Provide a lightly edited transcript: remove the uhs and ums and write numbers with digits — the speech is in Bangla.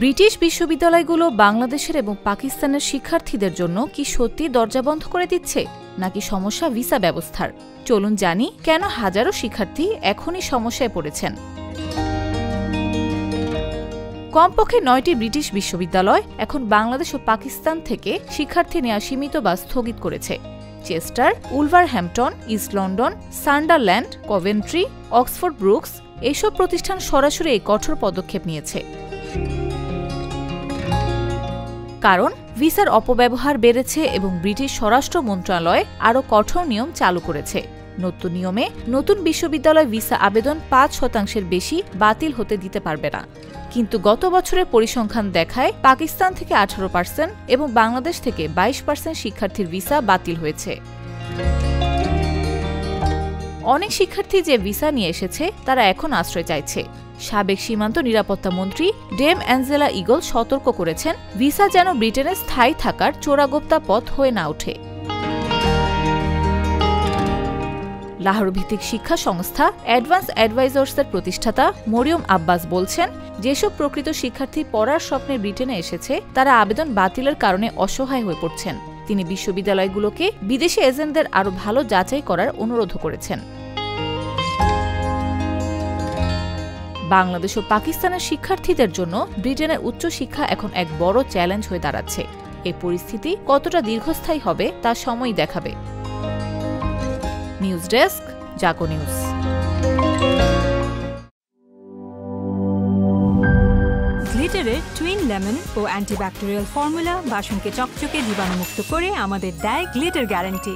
ব্রিটিশ বিশ্ববিদ্যালয়গুলো বাংলাদেশের এবং পাকিস্তানের শিক্ষার্থীদের জন্য কি সত্যি দরজা বন্ধ করে দিচ্ছে, নাকি সমস্যা ভিসা ব্যবস্থার? চলুন জানি কেন হাজারো শিক্ষার্থী এখনই সমস্যায় পড়েছেন। কমপক্ষে 9টি ব্রিটিশ বিশ্ববিদ্যালয় এখন বাংলাদেশ ও পাকিস্তান থেকে শিক্ষার্থী নেওয়া সীমিত বা স্থগিত করেছে। Chester, Wolverhampton, East London, Sunderland, Coventry, Oxford Brookes এইসব প্রতিষ্ঠান সরাসরি এই কঠোর পদক্ষেপ নিয়েছে। কারণ ভিসার অপব্যবহার বেড়েছে এবং ব্রিটিশ স্বরাষ্ট্র মন্ত্রণালয় আরও কঠোর নিয়ম চালু করেছে। নতুন নিয়মে নতুন বিশ্ববিদ্যালয় ভিসা আবেদন ৫% বেশি বাতিল হতে দিতে পারবে না। কিন্তু গত বছরের পরিসংখ্যান দেখায় পাকিস্তান থেকে 18% এবং বাংলাদেশ থেকে 22% শিক্ষার্থীর ভিসা বাতিল হয়েছে। অনেক শিক্ষার্থী যে ভিসা নিয়ে এসেছে তারা এখন আশ্রয় চাইছে। সাবেক সীমান্ত নিরাপত্তা মন্ত্রী ডেম অ্যাঞ্জেলা ইগল সতর্ক করেছেন, ভিসা যেন ব্রিটেনে স্থায়ী থাকার চোরাগোপ্তা পথ হয়ে না ওঠে। লাহোর ভিত্তিক শিক্ষা সংস্থা অ্যাডভান্স অ্যাডভাইজার্সের প্রতিষ্ঠাতা মরিয়ম আব্বাস বলছেন, যেসব প্রকৃত শিক্ষার্থী পড়ার স্বপ্নে ব্রিটেনে এসেছে তারা আবেদন বাতিলের কারণে অসহায় হয়ে পড়ছেন। তিনি বিশ্ববিদ্যালয়গুলোকে বিদেশি এজেন্টদের আরও ভালো যাচাই করার অনুরোধ করেছেন। বাংলাদেশ ও পাকিস্তানের শিক্ষার্থীদের জন্য ব্রিটেনের উচ্চশিক্ষা এখন এক বড় চ্যালেঞ্জ হয়ে দাঁড়াচ্ছে। এই পরিস্থিতি কতটা দীর্ঘস্থায়ী হবে তা সময় দেখাবে। নিউজ ডেস্ক, জাগো নিউজ। গ্লিটারের টুইন লেমন ও অ্যান্টিব্যাকটেরিয়াল ফর্মুলা বাসনকে চকচকে জীবাণুমুক্ত করে আমাদের দেয় গ্লিটার গ্যারান্টি।